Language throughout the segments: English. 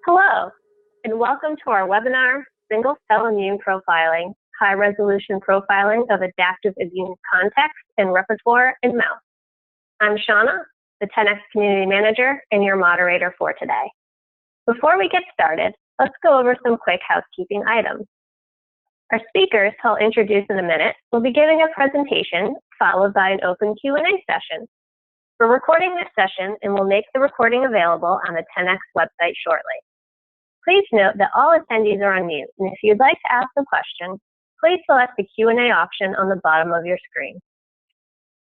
Hello, and welcome to our webinar, Single Cell Immune Profiling, High-Resolution Profiling of Adaptive Immune Context and Repertoire in Mouse. I'm Shauna, the 10X Community Manager and your moderator for today. Before we get started, let's go over some quick housekeeping items. Our speakers, who I'll introduce in a minute, will be giving a presentation followed by an open Q&A session. We're recording this session and we'll make the recording available on the 10X website shortly. Please note that all attendees are on mute, and if you'd like to ask a question, please select the Q&A option on the bottom of your screen.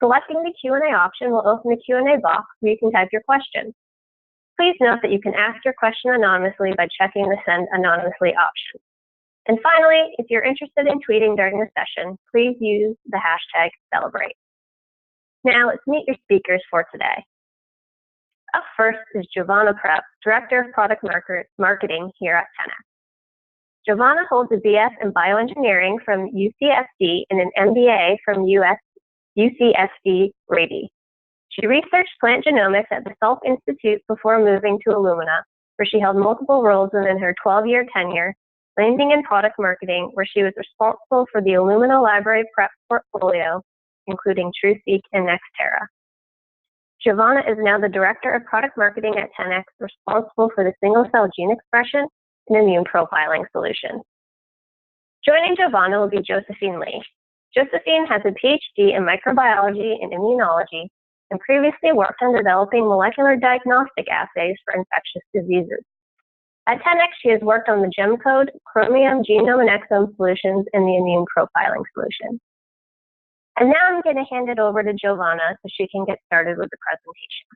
Selecting the Q&A option will open the Q&A box where you can type your question. Please note that you can ask your question anonymously by checking the Send Anonymously option. And finally, if you're interested in tweeting during the session, please use the hashtag Celebrate. Now let's meet your speakers for today. Up first is Giovanna Prep, Director of Product Marketing here at 10X. Giovanna holds a BS in Bioengineering from UCSD and an MBA from UCSD Rady. She researched plant genomics at the Salk Institute before moving to Illumina, where she held multiple roles within her 12-year tenure, landing in product marketing, where she was responsible for the Illumina library prep portfolio, including TruSeq and Nextera. Giovanna is now the Director of Product Marketing at 10X, responsible for the single-cell gene expression and immune profiling solution. Joining Giovanna will be Josephine Lee. Josephine has a PhD in microbiology and immunology and previously worked on developing molecular diagnostic assays for infectious diseases. At 10X, she has worked on the GEMcode, Chromium, genome, and exome solutions, and the immune profiling solution. And now I'm going to hand it over to Giovanna so she can get started with the presentation.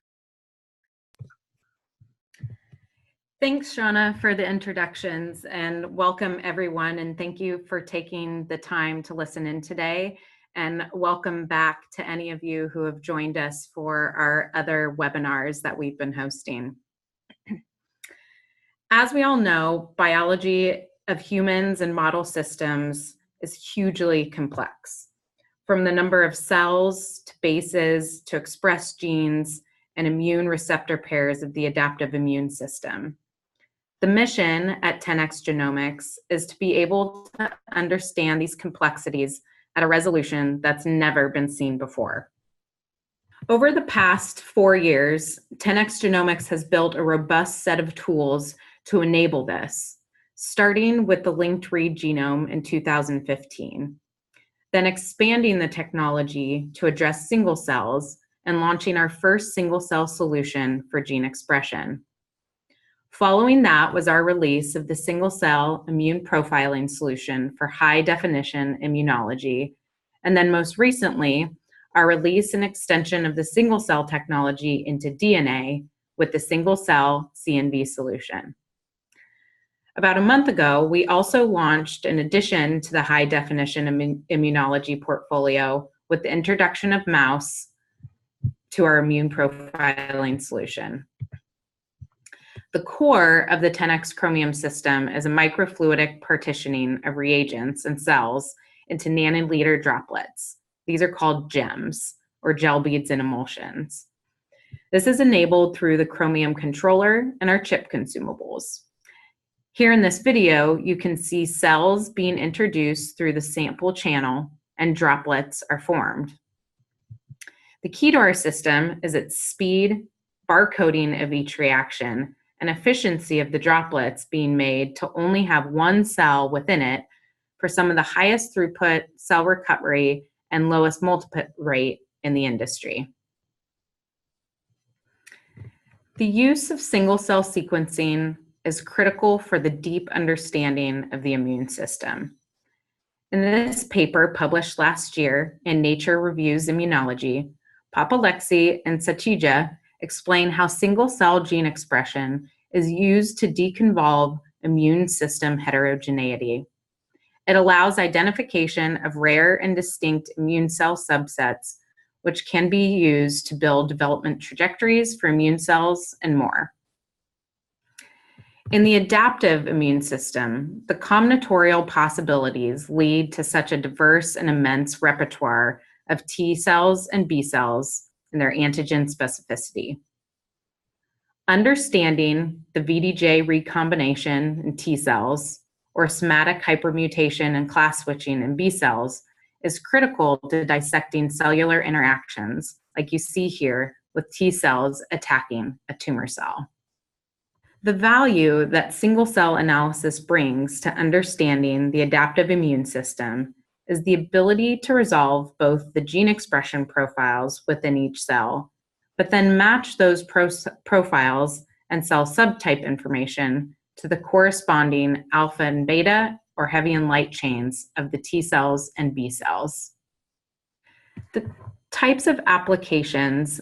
Thanks, Shauna, for the introductions, and welcome everyone, and thank you for taking the time to listen in today, and welcome back to any of you who have joined us for our other webinars that we've been hosting. As we all know, biology of humans and model systems is hugely complex. From the number of cells to bases to express genes and immune receptor pairs of the adaptive immune system. The mission at 10X Genomics is to be able to understand these complexities at a resolution that's never been seen before. Over the past 4 years, 10X Genomics has built a robust set of tools to enable this, starting with the linked read genome in 2015. Then expanding the technology to address single cells and launching our first single cell solution for gene expression. Following that was our release of the single cell immune profiling solution for high definition immunology. And then most recently, our release and extension of the single cell technology into DNA with the Single Cell CNV Solution. About a month ago, we also launched an addition to the high definition immunology portfolio with the introduction of mouse to our immune profiling solution. The core of the 10X Chromium system is a microfluidic partitioning of reagents and cells into nanoliter droplets. These are called GEMs, or gel beads and emulsions. This is enabled through the Chromium controller and our chip consumables. Here in this video, you can see cells being introduced through the sample channel and droplets are formed. The key to our system is its speed, barcoding of each reaction, and efficiency of the droplets being made to only have one cell within it for some of the highest throughput, cell recovery, and lowest multiplet rate in the industry. The use of single cell sequencing is critical for the deep understanding of the immune system. In this paper published last year in Nature Reviews Immunology, Papalexi and Satija explain how single-cell gene expression is used to deconvolve immune system heterogeneity. It allows identification of rare and distinct immune cell subsets, which can be used to build development trajectories for immune cells and more. In the adaptive immune system, the combinatorial possibilities lead to such a diverse and immense repertoire of T cells and B cells and their antigen specificity. Understanding the VDJ recombination in T cells or somatic hypermutation and class switching in B cells is critical to dissecting cellular interactions, like you see here with T cells attacking a tumor cell. The value that single cell analysis brings to understanding the adaptive immune system is the ability to resolve both the gene expression profiles within each cell, but then match those profiles and cell subtype information to the corresponding alpha and beta or heavy and light chains of the T cells and B cells. The types of applications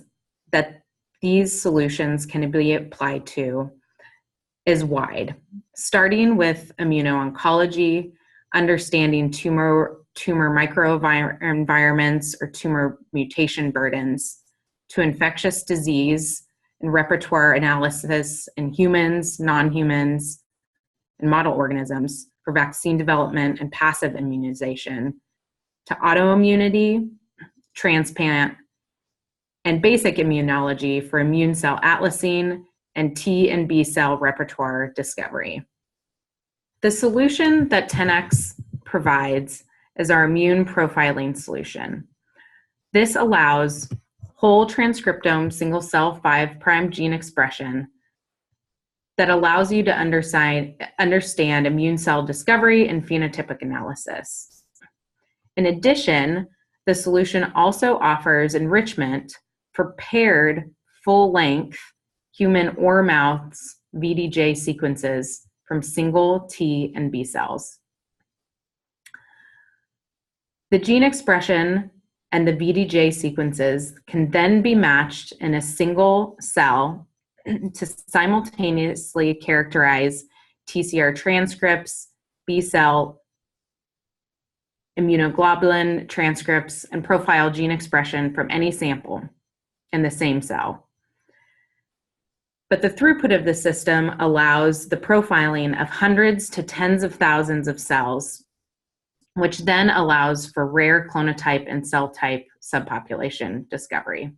that these solutions can be applied to is wide, starting with immuno-oncology, understanding tumor microenvironments or tumor mutation burdens, to infectious disease and repertoire analysis in humans, non-humans, and model organisms for vaccine development and passive immunization, to autoimmunity, transplant, and basic immunology for immune cell atlasing and T and B cell repertoire discovery. The solution that 10x provides is our immune profiling solution. This allows whole transcriptome single cell 5' gene expression that allows you to understand immune cell discovery and phenotypic analysis. In addition, the solution also offers enrichment for paired full-length human or mouse VDJ sequences from single T and B cells. The gene expression and the VDJ sequences can then be matched in a single cell to simultaneously characterize TCR transcripts, B cell immunoglobulin transcripts, and profile gene expression from any sample in the same cell. But the throughput of the system allows the profiling of hundreds to tens of thousands of cells, which then allows for rare clonotype and cell type subpopulation discovery.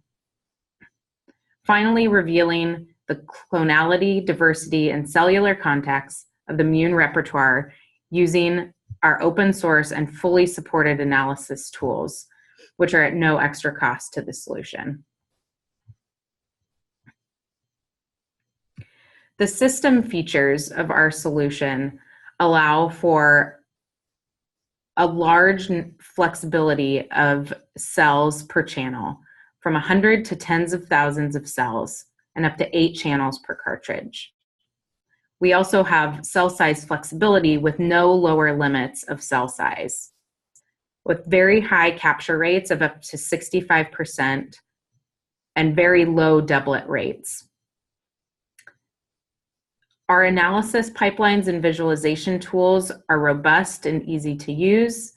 Finally, revealing the clonality, diversity, and cellular context of the immune repertoire using our open source and fully supported analysis tools, which are at no extra cost to the solution. The system features of our solution allow for a large flexibility of cells per channel, from 100 to tens of thousands of cells, and up to 8 channels per cartridge. We also have cell size flexibility with no lower limits of cell size, with very high capture rates of up to 65% and very low doublet rates. Our analysis pipelines and visualization tools are robust and easy to use,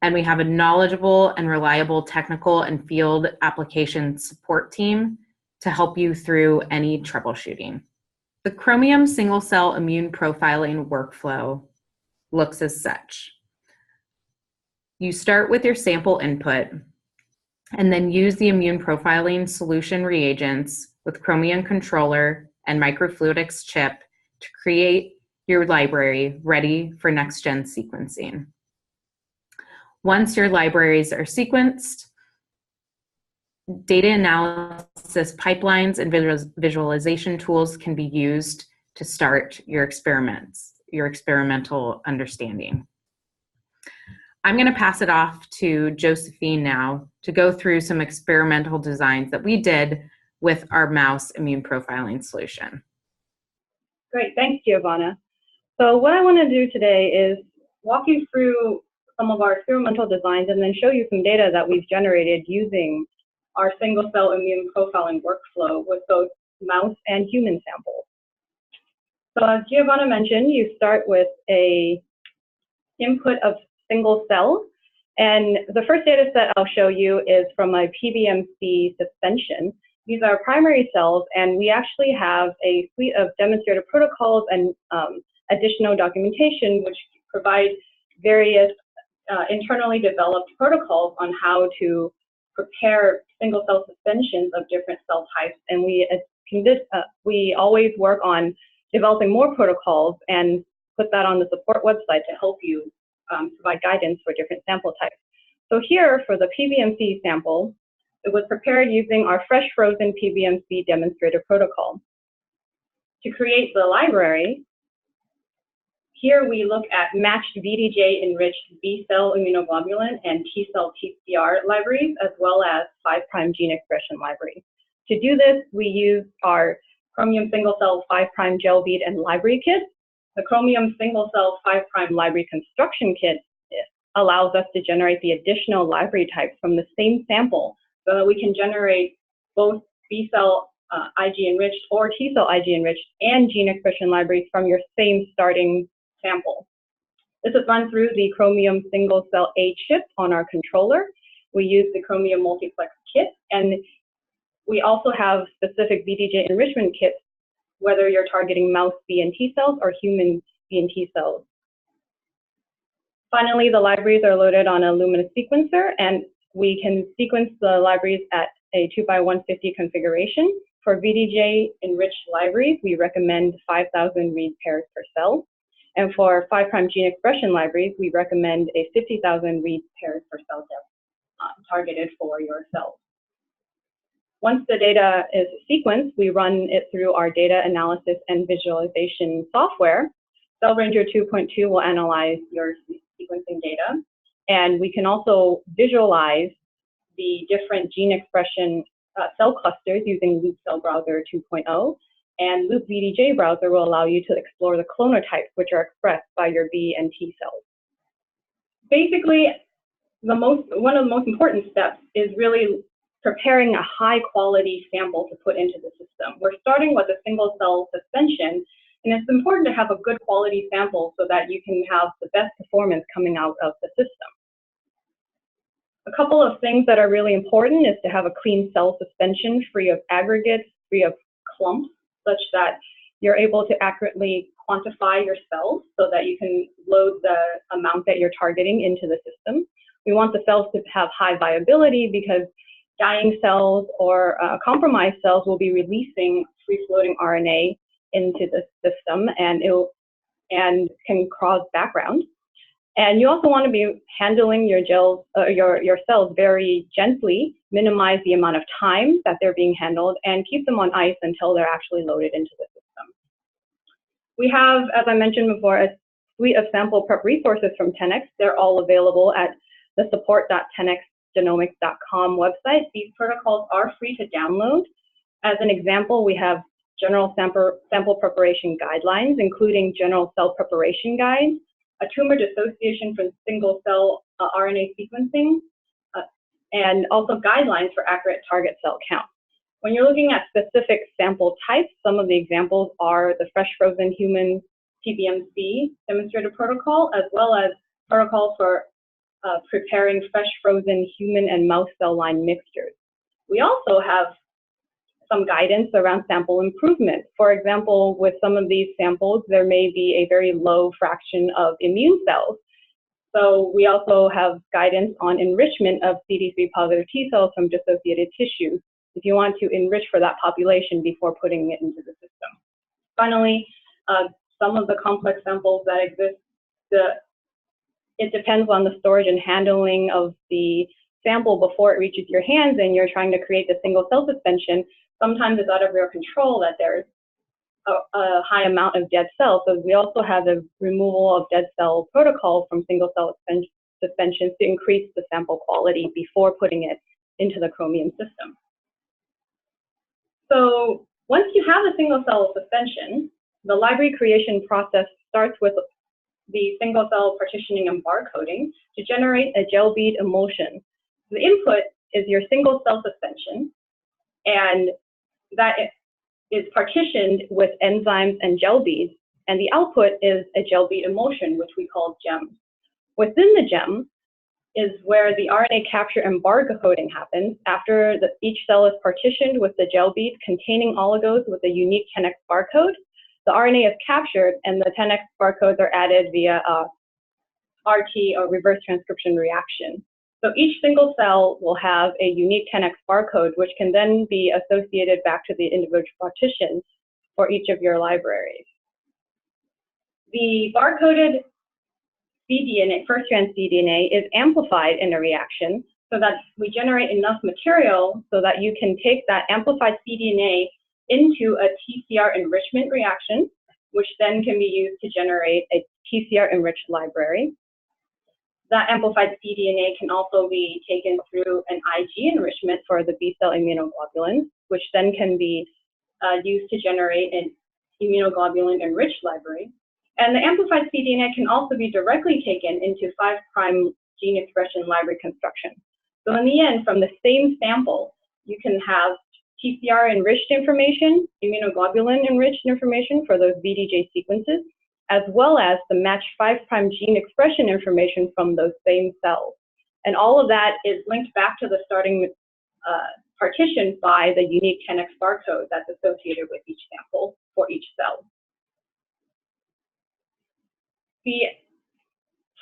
and we have a knowledgeable and reliable technical and field application support team to help you through any troubleshooting. The Chromium single cell immune profiling workflow looks as such. You start with your sample input and then use the immune profiling solution reagents with Chromium controller and microfluidics chip to create your library ready for next-gen sequencing. Once your libraries are sequenced, data analysis pipelines and visualization tools can be used to start your experiments, your experimental understanding. I'm going to pass it off to Josephine now to go through some experimental designs that we did with our mouse immune profiling solution. Great, thanks, Giovanna. So what I want to do today is walk you through some of our experimental designs and then show you some data that we've generated using our single cell immune profiling workflow with both mouse and human samples. So as Giovanna mentioned, you start with a input of single cell, and the first data set I'll show you is from my PBMC suspension. These are primary cells, and we actually have a suite of demonstrator protocols and additional documentation which provide various internally developed protocols on how to prepare single cell suspensions of different cell types, and we we always work on developing more protocols and put that on the support website to help you provide guidance for different sample types. So here for the PBMC sample, it was prepared using our fresh frozen PBMC demonstrator protocol. To create the library, here we look at matched VDJ-enriched B-cell immunoglobulin and T-cell TCR libraries, as well as 5' gene expression libraries. To do this, we use our Chromium single-cell 5' gel bead and library kit. The Chromium single-cell 5' library construction kit allows us to generate the additional library types from the same sample so that we can generate both B-cell IG-enriched or T-cell IG-enriched and gene expression libraries from your same starting sample. This is run through the Chromium single-cell A chip on our controller. We use the Chromium multiplex kit, and we also have specific VDJ enrichment kits, whether you're targeting mouse B and T cells or human B and T cells. Finally, the libraries are loaded on a Luminous sequencer, and we can sequence the libraries at a 2x150 configuration. For VDJ-enriched libraries, we recommend 5,000 read pairs per cell. And for 5' gene expression libraries, we recommend a 50,000 read pairs per cell depth targeted for your cells. Once the data is sequenced, we run it through our data analysis and visualization software. Cell Ranger 2.2 will analyze your sequencing data, and we can also visualize the different gene expression cell clusters using Loupe Cell Browser 2.0, and Loupe VDJ Browser will allow you to explore the clonal types which are expressed by your B and T cells. Basically, one of the most important steps is really preparing a high-quality sample to put into the system. We're starting with a single-cell suspension, and it's important to have a good quality sample so that you can have the best performance coming out of the system. A couple of things that are really important is to have a clean cell suspension, free of aggregates, free of clumps, such that you're able to accurately quantify your cells so that you can load the amount that you're targeting into the system. We want the cells to have high viability because dying cells or compromised cells will be releasing free-floating RNA into the system, and can cause background. And you also want to be handling your cells very gently, minimize the amount of time that they're being handled, and keep them on ice until they're actually loaded into the system. We have, as I mentioned before, a suite of sample prep resources from 10x. They're all available at the support.10xgenomics.com website. These protocols are free to download. As an example, we have general sample preparation guidelines, including general cell preparation guides, a tumor dissociation from single cell RNA sequencing, and also guidelines for accurate target cell count. When you're looking at specific sample types, some of the examples are the fresh frozen human PBMC demonstrator protocol, as well as protocols for preparing fresh frozen human and mouse cell line mixtures. We also have some guidance around sample improvement. For example, with some of these samples, there may be a very low fraction of immune cells. So we also have guidance on enrichment of CD3 positive T cells from dissociated tissues if you want to enrich for that population before putting it into the system. Finally, some of the complex samples that exist, it depends on the storage and handling of the sample before it reaches your hands and you're trying to create the single cell suspension. Sometimes it's out of your control that there's a high amount of dead cells. So we also have the removal of dead cell protocol from single cell suspensions to increase the sample quality before putting it into the Chromium system. So once you have a single cell suspension, the library creation process starts with the single cell partitioning and barcoding to generate a gel bead emulsion. The input is your single cell suspension, and that is partitioned with enzymes and gel beads, and the output is a gel bead emulsion, which we call gems. Within the gem is where the RNA capture and barcoding happens. After each cell is partitioned with the gel bead containing oligos with a unique 10x barcode, the RNA is captured and the 10x barcodes are added via RT or reverse transcription reaction. So each single cell will have a unique 10x barcode, which can then be associated back to the individual partitions for each of your libraries. The barcoded cDNA, first-strand cDNA, is amplified in a reaction so that we generate enough material so that you can take that amplified cDNA into a TCR enrichment reaction, which then can be used to generate a TCR-enriched library. That amplified cDNA can also be taken through an Ig enrichment for the B-cell immunoglobulins, which then can be used to generate an immunoglobulin-enriched library. And the amplified cDNA can also be directly taken into 5' gene expression library construction. So in the end, from the same sample, you can have TCR-enriched information, immunoglobulin-enriched information for those VDJ sequences, as well as the matched 5' gene expression information from those same cells. And all of that is linked back to the starting partition by the unique 10x barcode that's associated with each sample for each cell. The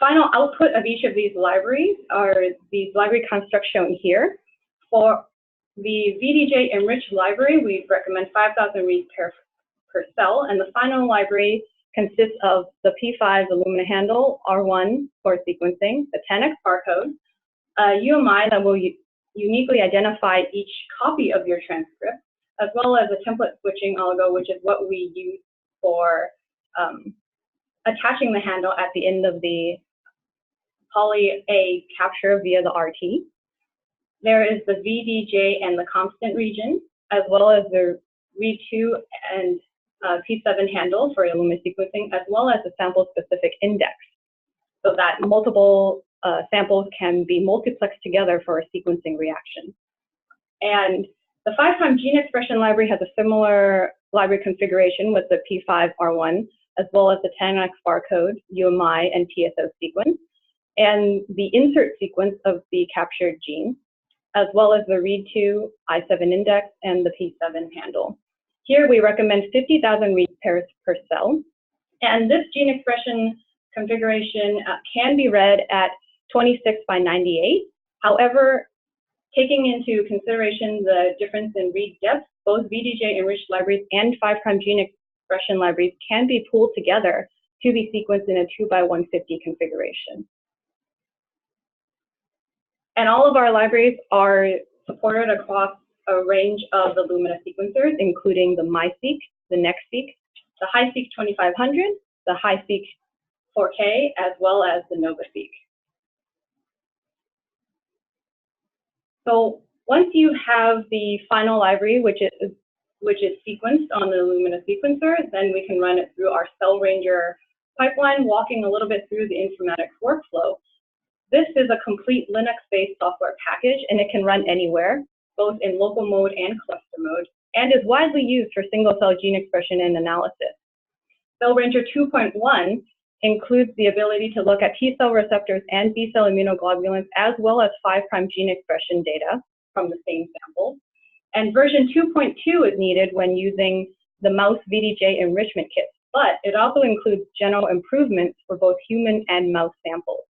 final output of each of these libraries are these library constructs shown here. For the VDJ enriched library, we recommend 5,000 reads per cell, and the final library consists of the P5 Illumina handle, R1 for sequencing, the 10x barcode, UMI that will uniquely identify each copy of your transcript, as well as a template switching oligo, which is what we use for attaching the handle at the end of the poly A capture via the RT. There is the VDJ and the constant region, as well as the read2 and P7 handle for Illumina sequencing, as well as the sample-specific index, so that multiple samples can be multiplexed together for a sequencing reaction. And the 5' gene expression library has a similar library configuration with the P5R1, as well as the 10x barcode, UMI, and TSO sequence, and the insert sequence of the captured gene, as well as the read2, I7 index, and the P7 handle. Here we recommend 50,000 read pairs per cell, and this gene expression configuration can be read at 26 by 98. However, taking into consideration the difference in read depth, both VDJ enriched libraries and 5' gene expression libraries can be pooled together to be sequenced in a 2 by 150 configuration. And all of our libraries are supported across a range of the Illumina sequencers, including the MiSeq, the NextSeq, the HiSeq 2500, the HiSeq 4K, as well as the NovaSeq. So once you have the final library, which is sequenced on the Illumina sequencer, then we can run it through our Cell Ranger pipeline, walking a little bit through the Informatics Workflow. This is a complete Linux-based software package, and it can run anywhere, both in local mode and cluster mode, and is widely used for single-cell gene expression and analysis. Cell Ranger 2.1 includes the ability to look at T-cell receptors and B-cell immunoglobulins, as well as 5' gene expression data from the same sample. And version 2.2 is needed when using the mouse VDJ enrichment kits, but it also includes general improvements for both human and mouse samples.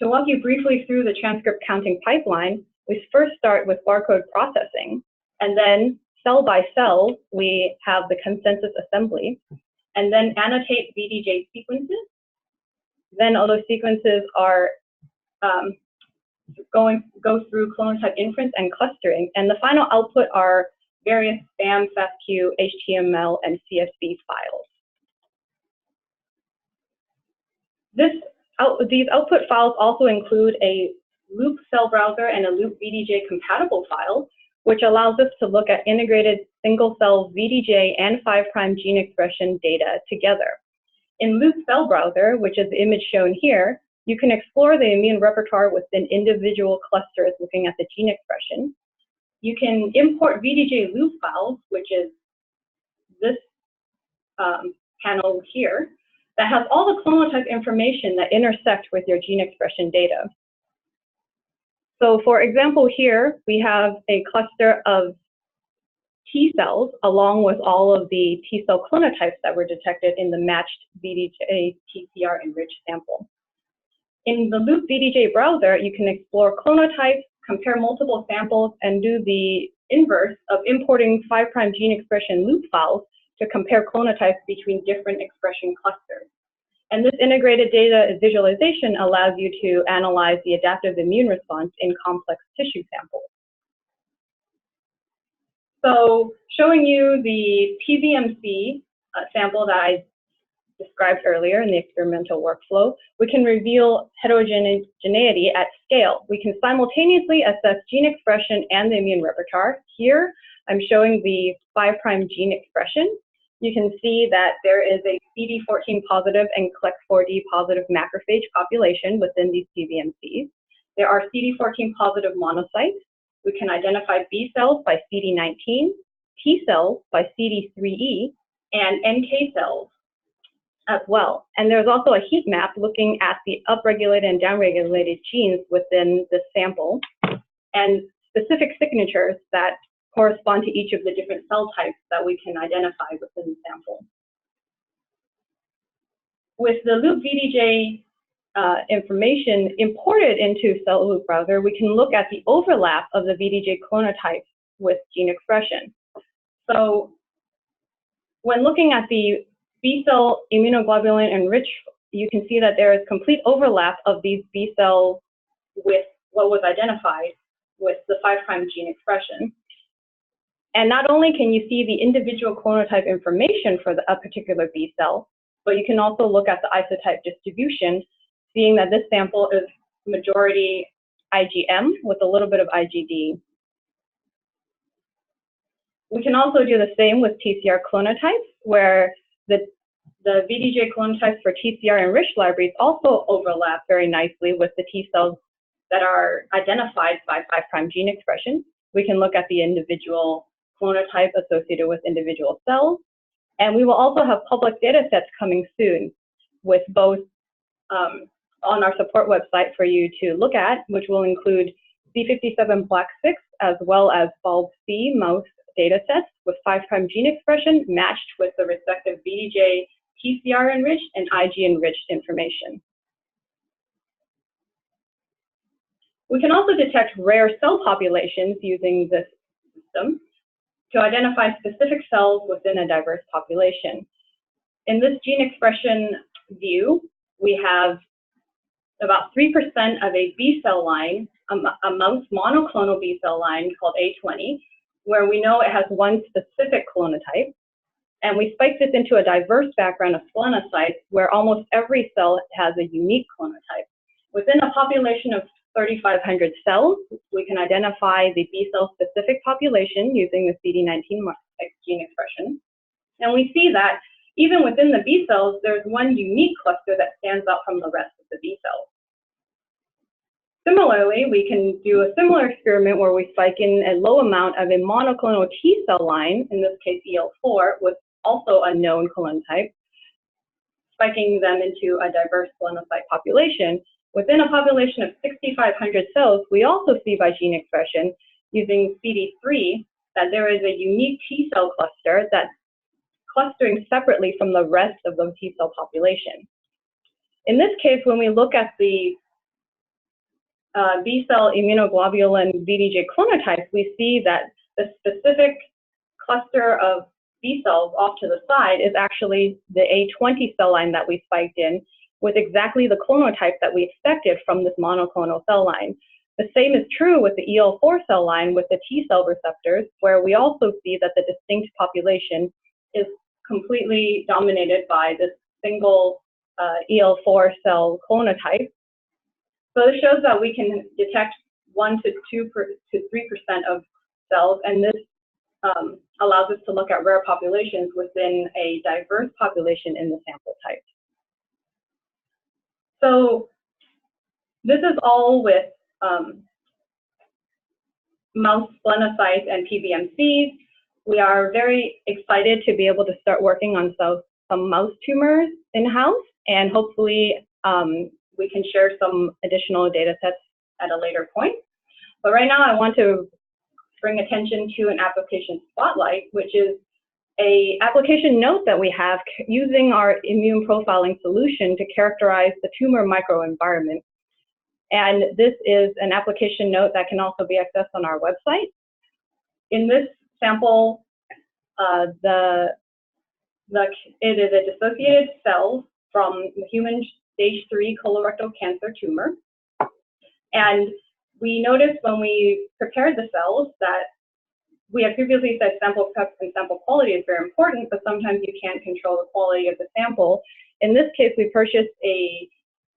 To walk you briefly through the transcript counting pipeline, we first start with barcode processing, and then cell by cell, we have the consensus assembly, and then annotate VDJ sequences. Then all those sequences are go through clonal type inference and clustering, and the final output are various SPAM, FASTQ, HTML, and CSV files. These output files also include a Loupe cell browser and a Loupe VDJ compatible file, which allows us to look at integrated single cell VDJ and 5' gene expression data together. In Loupe cell browser, which is the image shown here, you can explore the immune repertoire within individual clusters looking at the gene expression. You can import VDJ Loupe files, which is this panel here, that has all the clonal type information that intersect with your gene expression data. So for example here, we have a cluster of T cells along with all of the T cell clonotypes that were detected in the matched VDJ TCR enriched sample. In the Loupe VDJ browser, you can explore clonotypes, compare multiple samples, and do the inverse of importing 5' gene expression Loupe files to compare clonotypes between different expression clusters. And this integrated data visualization allows you to analyze the adaptive immune response in complex tissue samples. So showing you the PBMC sample that I described earlier in the experimental workflow, we can reveal heterogeneity at scale. We can simultaneously assess gene expression and the immune repertoire. Here, I'm showing the 5' gene expression. You can see that there is a CD14 positive and CLEC4D positive macrophage population within these PBMCs. There are CD14 positive monocytes. We can identify B cells by CD19, T cells by CD3E, and NK cells as well. And there's also a heat map looking at the upregulated and downregulated genes within the sample and specific signatures that correspond to each of the different cell types that we can identify within the sample. With the Loupe VDJ information imported into Cell Loupe browser, we can look at the overlap of the VDJ clonotypes with gene expression. So when looking at the B cell immunoglobulin enriched, you can see that there is complete overlap of these B cells with what was identified with the 5' gene expression. And not only can you see the individual clonotype information for a particular B cell, but you can also look at the isotype distribution, seeing that this sample is majority IgM with a little bit of IgD. We can also do the same with TCR clonotypes, where the VDJ clonotypes for TCR enriched libraries also overlap very nicely with the T cells that are identified by 5' gene expression. We can look at the individual clonotype associated with individual cells. And we will also have public data sets coming soon with both on our support website for you to look at, which will include C57BL6 as well as bulb-C mouse data sets with 5' gene expression matched with the respective VDJ TCR enriched and IG enriched information. We can also detect rare cell populations using this system to identify specific cells within a diverse population. In this gene expression view, we have about 3% of a B cell line, a mouse monoclonal B cell line called A20, where we know it has one specific clonotype. And we spike this into a diverse background of splenocytes where almost every cell has a unique clonotype. Within a population of 3,500 cells, we can identify the B cell specific population using the CD19 gene expression. And we see that even within the B cells, there's one unique cluster that stands out from the rest of the B cells. Similarly, we can do a similar experiment where we spike in a low amount of a monoclonal T cell line, in this case EL4, with also a known clonotype, spiking them into a diverse splenocyte population. Within a population of 6,500 cells, we also see by gene expression using CD3 that there is a unique T cell cluster that's clustering separately from the rest of the T cell population. In this case, when we look at the B cell immunoglobulin VDJ clonotypes, we see that the specific cluster of B cells off to the side is actually the A20 cell line that we spiked in with exactly the clonotype that we expected from this monoclonal cell line. The same is true with the EL4 cell line with the T cell receptors, where we also see that the distinct population is completely dominated by this single EL4 cell clonotype. So this shows that we can detect 1 to 2 to 3% of cells, and this allows us to look at rare populations within a diverse population in the sample type. So this is all with mouse splenocytes and PBMCs. We are very excited to be able to start working on some mouse tumors in-house, and hopefully we can share some additional data sets at a later point. But right now I want to bring attention to an application spotlight, which is an application note that we have using our immune profiling solution to characterize the tumor microenvironment And this is an application note that can also be accessed on our website. In this sample, it is a dissociated cell from the human stage 3 colorectal cancer tumor. And we noticed when we prepared the cells that we had previously said sample prep and sample quality is very important, but sometimes you can't control the quality of the sample. In this case, we purchased a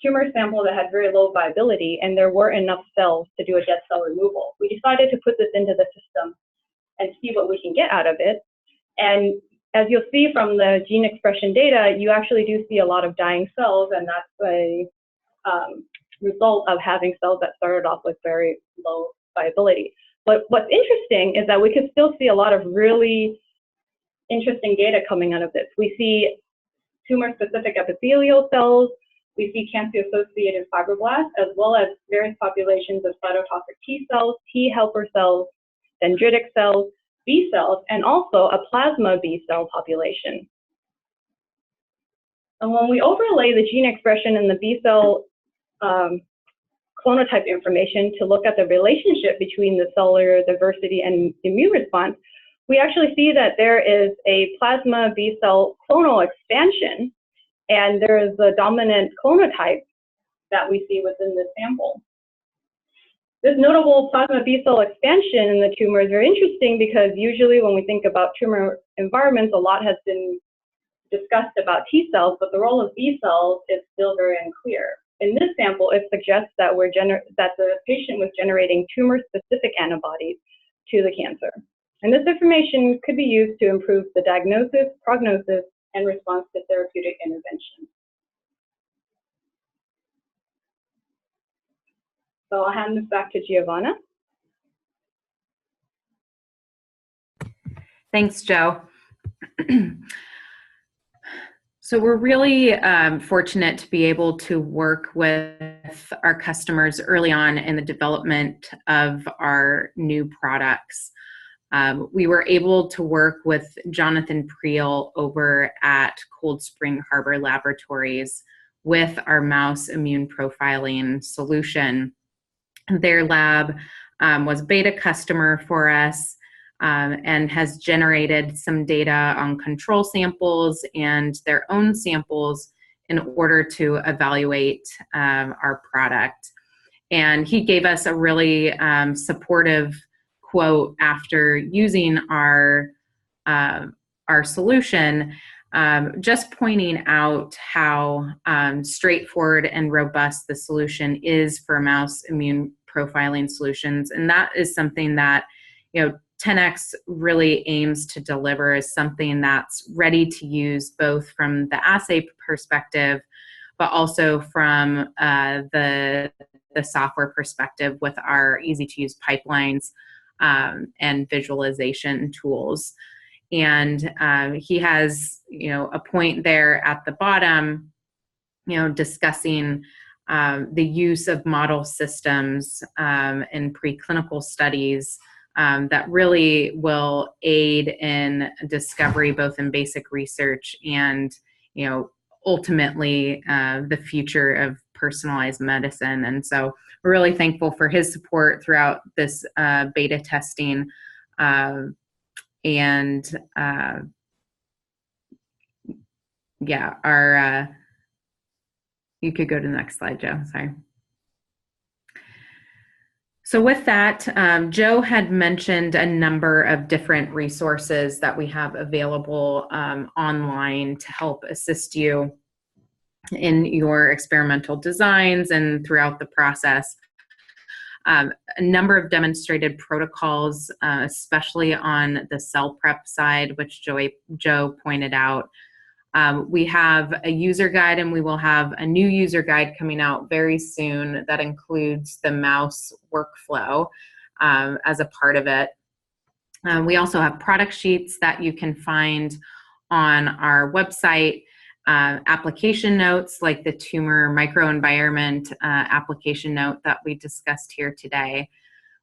tumor sample that had very low viability, and there weren't enough cells to do a dead cell removal. We decided to put this into the system and see what we can get out of it. And as you'll see from the gene expression data, you actually do see a lot of dying cells, and that's a result of having cells that started off with very low viability. But what's interesting is that we can still see a lot of really interesting data coming out of this. We see tumor-specific epithelial cells, we see cancer-associated fibroblasts, as well as various populations of cytotoxic T cells, T helper cells, dendritic cells, B cells, and also a plasma B cell population. And when we overlay the gene expression and the B cell clonotype information to look at the relationship between the cellular diversity and immune response, we actually see that there is a plasma B cell clonal expansion, and there is a dominant clonotype that we see within the sample. This notable plasma B cell expansion in the tumor is very interesting because usually when we think about tumor environments, a lot has been discussed about T cells, but the role of B cells is still very unclear. In this sample, it suggests that the patient was generating tumor-specific antibodies to the cancer. And this information could be used to improve the diagnosis, prognosis, and response to therapeutic intervention. So I'll hand this back to Giovanna. Thanks, Joe. So we're really fortunate to be able to work with our customers early on in the development of our new products. We were able to work with Jonathan Priel over at Cold Spring Harbor Laboratories with our mouse immune profiling solution. Their lab was a beta customer for us and has generated some data on control samples and their own samples in order to evaluate our product. And he gave us a really supportive quote after using our solution, just pointing out how straightforward and robust the solution is for mouse immune profiling solutions. And that is something that, 10x really aims to deliver, is something that's ready to use both from the assay perspective, but also from the software perspective with our easy-to-use pipelines and visualization tools. And he has, a point there at the bottom, discussing the use of model systems in preclinical studies that really will aid in discovery, both in basic research and, ultimately the future of personalized medicine. And so we're really thankful for his support throughout this beta testing. You could go to the next slide, Joe, sorry. So with that, Joe had mentioned a number of different resources that we have available online to help assist you in your experimental designs and throughout the process. A number of demonstrated protocols, especially on the cell prep side, which Joe pointed out. We have a user guide, and we will have a new user guide coming out very soon that includes the mouse workflow as a part of it. We also have product sheets that you can find on our website, application notes like the Tumor Microenvironment application note that we discussed here today.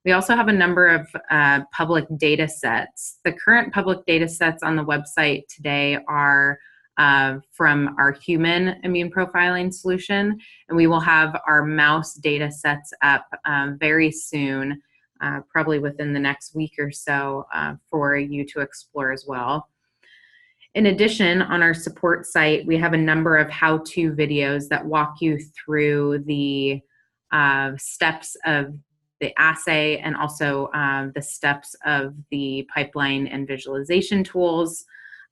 We also have a number of public data sets. The current public data sets on the website today are from our human immune profiling solution. And we will have our mouse data sets up very soon, probably within the next week or so, for you to explore as well. In addition, on our support site, we have a number of how-to videos that walk you through the steps of the assay and also the steps of the pipeline and visualization tools,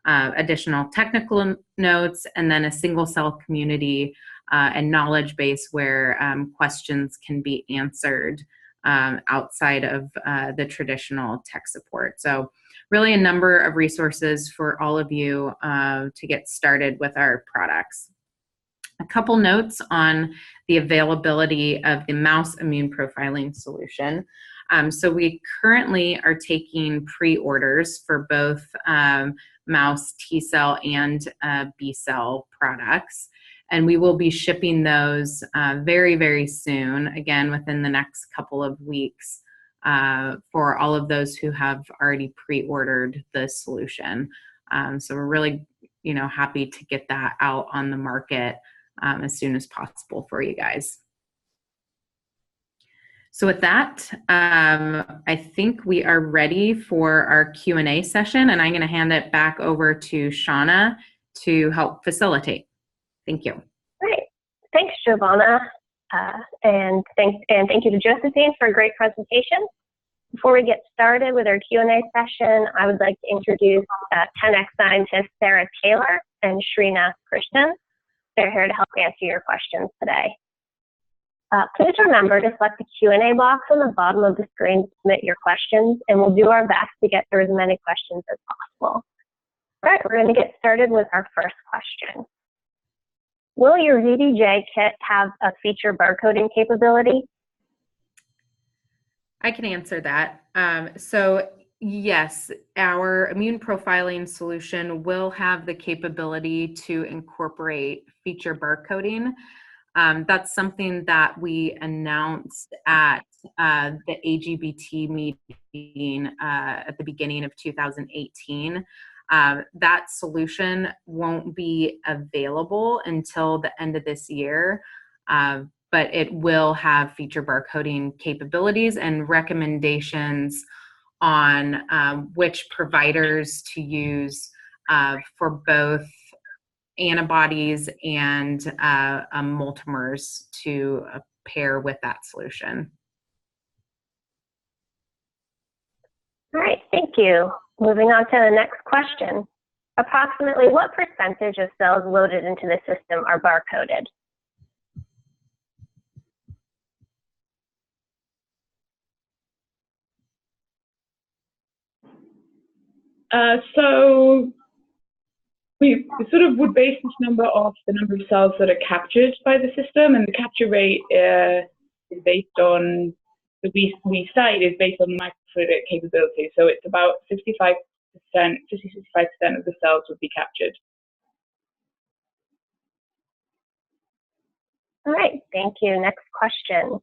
additional technical notes, and then a single cell community and knowledge base where questions can be answered outside of the traditional tech support. So really a number of resources for all of you to get started with our products. A couple notes on the availability of the mouse immune profiling solution. So we currently are taking pre-orders for both mouse T-cell and B-cell products. And we will be shipping those very, very soon, again, within the next couple of weeks for all of those who have already pre-ordered the solution. So we're really, happy to get that out on the market as soon as possible for you guys. So with that, I think we are ready for our Q&A session, and I'm going to hand it back over to Shauna to help facilitate. Thank you. Great. Thanks, Giovanna. And thank you to Josephine for a great presentation. Before we get started with our Q&A session, I would like to introduce 10X scientists Sarah Taylor and Shrina Krishnan. They're here to help answer your questions today. Please remember to select the Q&A box on the bottom of the screen to submit your questions, and we'll do our best to get through as many questions as possible. All right, we're going to get started with our first question. Will your VDJ kit have a feature barcoding capability? I can answer that. So yes, our immune profiling solution will have the capability to incorporate feature barcoding. That's something that we announced at the AGBT meeting at the beginning of 2018. That solution won't be available until the end of this year, but it will have feature barcoding capabilities and recommendations on which providers to use for both antibodies and multimers to pair with that solution. All right, thank you. Moving on to the next question. Approximately what percentage of cells loaded into the system are barcoded? So we sort of would base this number off the number of cells that are captured by the system, and the capture rate is based on we cite is based on microfluidic capability. So it's about 65% of the cells would be captured. All right, thank you. Next question.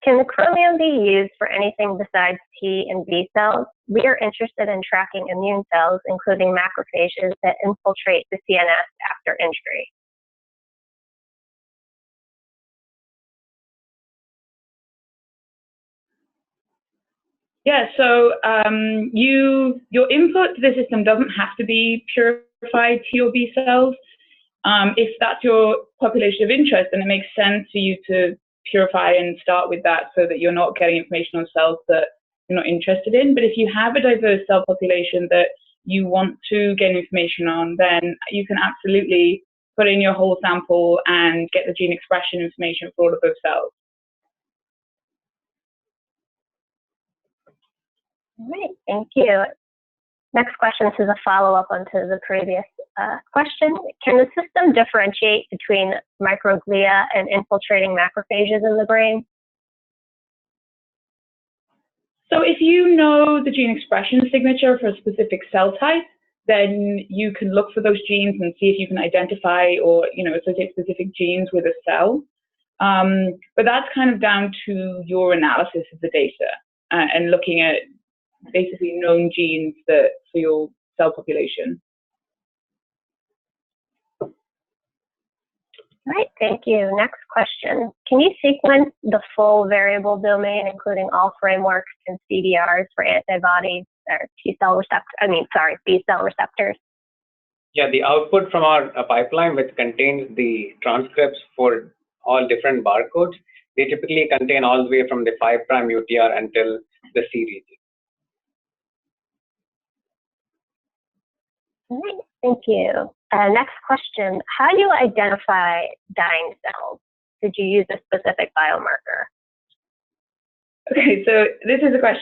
Can the Chromium be used for anything besides T and B cells? We are interested in tracking immune cells, including macrophages that infiltrate the CNS after injury. Yeah, so your input to the system doesn't have to be purified T or B cells. If that's your population of interest, then it makes sense for you to purify and start with that so that you're not getting information on cells that you're not interested in. But if you have a diverse cell population that you want to gain information on, then you can absolutely put in your whole sample and get the gene expression information for all of those cells. All right, thank you. Next question, this is a follow-up onto the previous question. Can the system differentiate between microglia and infiltrating macrophages in the brain? So if you know the gene expression signature for a specific cell type, then you can look for those genes and see if you can identify or associate specific genes with a cell. But that's kind of down to your analysis of the data and looking at basically known genes for your cell population. All right, thank you. Next question. Can you sequence the full variable domain, including all frameworks and CDRs for antibodies or B cell receptors? Yeah, the output from our pipeline, which contains the transcripts for all different barcodes, they typically contain all the way from the 5' UTR until the C region. All right, thank you. Next question. How do you identify dying cells? Did you use a specific biomarker? Okay, so this is a question